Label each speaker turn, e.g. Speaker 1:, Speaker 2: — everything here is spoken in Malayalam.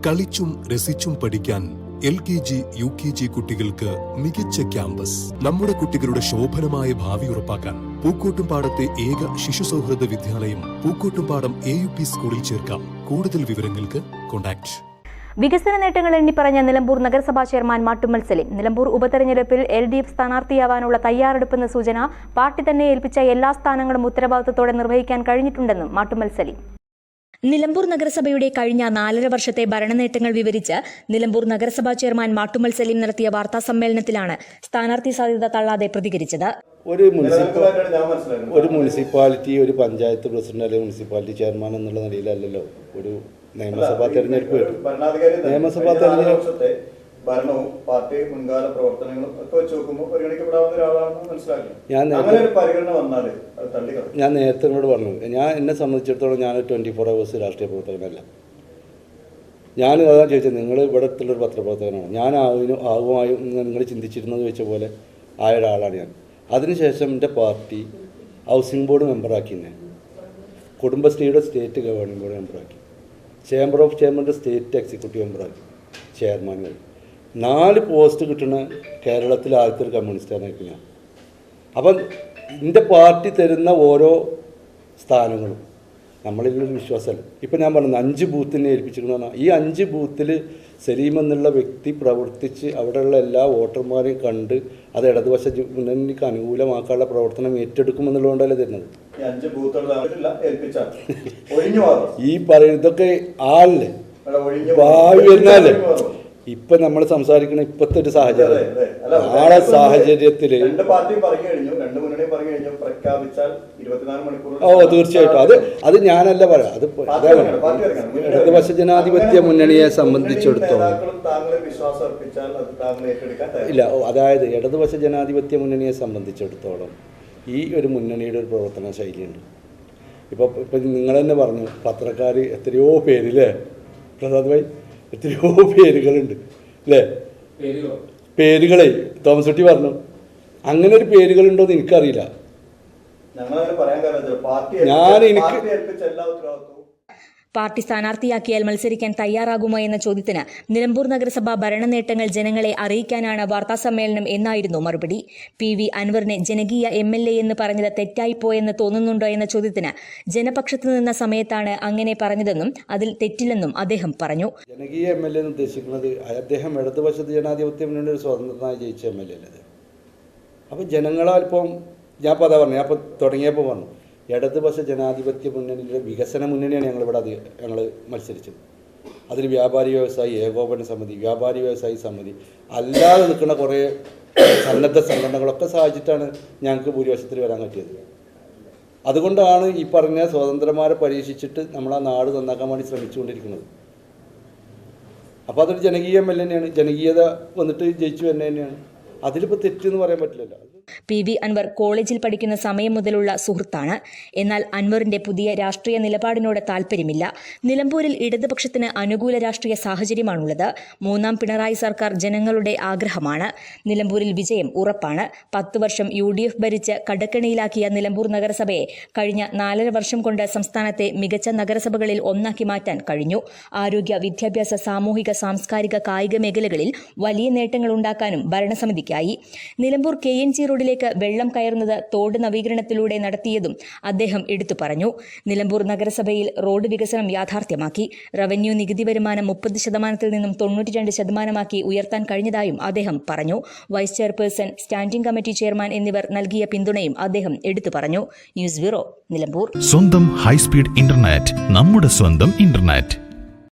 Speaker 1: കളിച്ചും രസിച്ചും പഠിക്കാൻ LKG, UKG കുട്ടികൾക്ക് മികച്ച ക്യാമ്പസ്. നമ്മുടെ കുട്ടികളുടെ ശോഭനമായ ഭാവി ഉറപ്പാക്കാൻ പൂക്കോട്ടുംപാടത്തെ ഏക ശിശു സൗഹൃദ വിദ്യാലയം പൂക്കോട്ടുംപാടം AUP സ്കൂളിൽ ചേർക്കാം. കൂടുതൽ വിവരങ്ങൾക്ക് കോൺടാക്ട്.
Speaker 2: വികസന നേട്ടങ്ങൾ എണ്ണിപ്പറഞ്ഞ നിലമ്പൂർ നഗരസഭാ ചെയർമാൻ മാട്ടുമ്മൽ സലീം. നിലമ്പൂർ ഉപതെരഞ്ഞെടുപ്പിൽ LDF സ്ഥാനാർത്ഥിയാവാനുള്ള തയ്യാറെടുപ്പെന്ന സൂചന പാർട്ടി തന്നെ ഏൽപ്പിച്ച എല്ലാ സ്ഥാനങ്ങളും ഉത്തരവാദിത്തത്തോടെ നിർവഹിക്കാൻ കഴിഞ്ഞിട്ടുണ്ടെന്നും മാട്ടുമ്മൽ സലീം. നിലമ്പൂർ നഗരസഭയുടെ കഴിഞ്ഞ 4.5 വർഷത്തെ ഭരണനേട്ടങ്ങൾ വിവരിച്ച് നിലമ്പൂർ നഗരസഭാ ചെയർമാൻ മാട്ടുമ്മൽ സലീം നടത്തിയ വാർത്താ സമ്മേളനത്തിലാണ് സ്ഥാനാർത്ഥി സാധ്യത തള്ളാതെ പ്രതികരിച്ചത്.
Speaker 3: ഒരു മുനിസിപ്പാലിറ്റി, ഒരു പഞ്ചായത്ത് പ്രസിഡന്റ് അല്ലെങ്കിൽ മുനിസിപ്പാലിറ്റി ചെയർമാൻ എന്നുള്ള നിലയിലല്ലല്ലോ ഒരു നിയമസഭാ തെരഞ്ഞെടുപ്പ്. നിയമസഭാ തെരഞ്ഞെടുപ്പ്
Speaker 4: ഭരണവും പാർട്ടി മുൻകാല പ്രവർത്തനങ്ങളും ഒക്കെ വെച്ച് നോക്കുമ്പോൾ പരിഗണിക്കപ്പെടാവുന്ന ഒരാളാണെന്ന് മനസ്സിലാക്കി.
Speaker 3: ഞാൻ നേരത്തെ നിങ്ങളോട് പറഞ്ഞു, എന്നെ സംബന്ധിച്ചിടത്തോളം ഞാൻ 24 hours രാഷ്ട്രീയ പ്രവർത്തകനല്ല. ഞാൻ അതാണ് ചോദിച്ചത്, നിങ്ങൾ ഇവിടെ ഉള്ളൊരു പത്രപ്രവർത്തകനാണ്. ഞാൻ ആകുമായും നിങ്ങൾ ചിന്തിച്ചിരുന്നത് വെച്ച പോലെ ആയ ഒരാളാണ് ഞാൻ. അതിനുശേഷം എൻ്റെ പാർട്ടി ഹൗസിംഗ് ബോർഡ് മെമ്പറാക്കി, എന്നെ കുടുംബശ്രീയുടെ സ്റ്റേറ്റ് ഗവേണിംഗ് ബോർഡ് മെമ്പറാക്കി, ചേംബർ ഓഫ് ചെയർമാൻ്റെ സ്റ്റേറ്റ് എക്സിക്യൂട്ടീവ് മെമ്പറാക്കി, ചെയർമാനുമായി 4 പോസ്റ്റ് കിട്ടുന്ന കേരളത്തിലെ ആദ്യത്തെ ഒരു കമ്മ്യൂണിസ്റ്റാനായിരിക്കും ഞാൻ. അപ്പം എൻ്റെ പാർട്ടി തരുന്ന ഓരോ സ്ഥാനങ്ങളും നമ്മളിലൊരു വിശ്വാസമല്ല. ഇപ്പം ഞാൻ പറഞ്ഞു 5 ബൂത്തിനെ ഏൽപ്പിച്ചിരിക്കുന്നു പറഞ്ഞാൽ ഈ 5 ബൂത്തിൽ സലീം എന്നുള്ള വ്യക്തി പ്രവർത്തിച്ച് അവിടെയുള്ള എല്ലാ വോട്ടർമാരെയും കണ്ട് അത് ഇടതുപക്ഷ മുന്നണിക്ക് അനുകൂലമാക്കാനുള്ള പ്രവർത്തനം ഏറ്റെടുക്കുമെന്നുള്ളതുകൊണ്ടല്ലേ തരുന്നത്. ഈ പറയുന്നതൊക്കെ ആളില്ലേ ഭാവി വരുന്നാലേ. ഇപ്പൊ നമ്മൾ സംസാരിക്കുന്ന ഇപ്പത്തെ ഒരു സാഹചര്യം, നാളെ സാഹചര്യത്തില് തീർച്ചയായിട്ടും അത് ഞാനല്ല പറയാം. അത് ഇടതുപക്ഷ ജനാധിപത്യ മുന്നണിയെ സംബന്ധിച്ചിടത്തോളം ഇല്ല, അതായത് ഇടതുപക്ഷ ജനാധിപത്യ മുന്നണിയെ സംബന്ധിച്ചിടത്തോളം ഈ ഒരു മുന്നണിയുടെ ഒരു പ്രവർത്തന ശൈലിയുണ്ട്. ഇപ്പൊ നിങ്ങൾ തന്നെ പറഞ്ഞു, പത്രക്കാർ എത്രയോ പേരില്ലേ പ്രസാദ് ഭായി, എത്രയോ പേരുകളുണ്ട് അല്ലേ? പേരുകളെ തോമസ് കുട്ടി പറഞ്ഞു, അങ്ങനെ ഒരു പേരുകളുണ്ടോന്ന് എനിക്കറിയില്ല.
Speaker 2: പാർട്ടി സ്ഥാനാർത്ഥിയാക്കിയാൽ മത്സരിക്കാൻ തയ്യാറാകുമോ എന്ന ചോദ്യത്തിന് നിലമ്പൂർ നഗരസഭ ഭരണനേട്ടങ്ങൾ ജനങ്ങളെ അറിയിക്കാനാണ് വാർത്താസമ്മേളനം എന്നായിരുന്നു മറുപടി. PV അൻവറിനെ ജനകീയ MLA എന്ന് പറഞ്ഞത് തെറ്റായിപ്പോയെന്ന് തോന്നുന്നുണ്ടോ എന്ന ചോദ്യത്തിന് ജനപക്ഷത്ത് നിന്ന സമയത്താണ് അങ്ങനെ പറഞ്ഞതെന്നും അതിൽ തെറ്റില്ലെന്നും അദ്ദേഹം പറഞ്ഞു.
Speaker 3: ജനകീയ MLA എന്ന് ഉദ്ദേശിക്കുന്നത് അദ്ദേഹം ഇടതുപക്ഷത്ത് ജനാധിപത്യ മുന്നണി ഒരു സ്വതന്ത്രമായി ജയിച്ച MLA അല്ലേ. അപ്പം ജനങ്ങളാൽ ഇപ്പം ഞാൻ ഇപ്പോൾ അതാ പറഞ്ഞു, ഞാൻ ഇപ്പോൾ തുടങ്ങിയപ്പോൾ പറഞ്ഞു, ഇടതുപക്ഷ ജനാധിപത്യ മുന്നണിയുടെ വികസന മുന്നണിയാണ് ഞങ്ങൾ മത്സരിച്ചത്. അതിൽ വ്യാപാരി വ്യവസായി ഏകോപന സമിതി, വ്യാപാരി വ്യവസായി സമിതി അല്ലാതെ നിൽക്കുന്ന കുറേ സന്നദ്ധ സംഘടനകളൊക്കെ സഹായിച്ചിട്ടാണ് ഞങ്ങൾക്ക് ഭൂരിപക്ഷത്തിൽ വരാൻ പറ്റിയത്. അതുകൊണ്ടാണ് ഈ പറഞ്ഞ സ്വതന്ത്രന്മാരെ പരീക്ഷിച്ചിട്ട് നമ്മൾ ആ നാട് നന്നാക്കാൻ വേണ്ടി ശ്രമിച്ചുകൊണ്ടിരിക്കുന്നത്. അപ്പോൾ അതൊരു ജനകീയ MLA തന്നെയാണ്, ജനകീയത വന്നിട്ട് ജയിച്ചു തന്നെ തന്നെയാണ്. അതിലിപ്പോൾ തെറ്റെന്ന് പറയാൻ പറ്റില്ലല്ലോ.
Speaker 2: PV അൻവർ കോളേജിൽ പഠിക്കുന്ന സമയം മുതലുള്ള സുഹൃത്താണ്. എന്നാൽ അൻവറിന്റെ പുതിയ രാഷ്ട്രീയ നിലപാടിനോട് താൽപ്പര്യമില്ല. നിലമ്പൂരിൽ ഇടതുപക്ഷത്തിന് അനുകൂല രാഷ്ട്രീയ സാഹചര്യമാണുള്ളത്. 3ാം പിണറായി സർക്കാർ ജനങ്ങളുടെ ആഗ്രഹമാണ്. നിലമ്പൂരിൽ വിജയം ഉറപ്പാണ്. 10 വർഷം UDF ഭരിച്ച് കടക്കണിയിലാക്കിയ നിലമ്പൂർ നഗരസഭയെ കഴിഞ്ഞ 4.5 വർഷം കൊണ്ട് സംസ്ഥാനത്തെ മികച്ച നഗരസഭകളിൽ ഒന്നാക്കി മാറ്റാൻ കഴിഞ്ഞു. ആരോഗ്യ, വിദ്യാഭ്യാസ, സാമൂഹിക, സാംസ്കാരിക, കായിക മേഖലകളിൽ വലിയ നേട്ടങ്ങൾ ഉണ്ടാക്കാനും ഭരണസമിതിക്കായി. നിലമ്പൂർ KNG റോഡിലേക്ക് വെള്ളം കയറുന്നത് തോട് നവീകരണത്തിലൂടെ നടത്തിയതും അദ്ദേഹം എടുത്തു പറഞ്ഞു. നിലമ്പൂർ നഗരസഭയിൽ റോഡ് വികസനം യാഥാർത്ഥ്യമാക്കി. റവന്യൂ നികുതി വരുമാനം 30% നിന്നും 92% ഉയർത്താൻ കഴിഞ്ഞതായും അദ്ദേഹം പറഞ്ഞു. Vice chairperson, standing committee chairman എന്നിവർ നൽകിയ പിന്തുണയും അദ്ദേഹം എടുത്തു പറഞ്ഞു. News bureau, Nilambur.
Speaker 5: സ്വന്തം ഹൈസ്പീഡ് ഇന്റർനെറ്റ്, നമ്മുടെ സ്വന്തം ഇന്റർനെറ്റ്.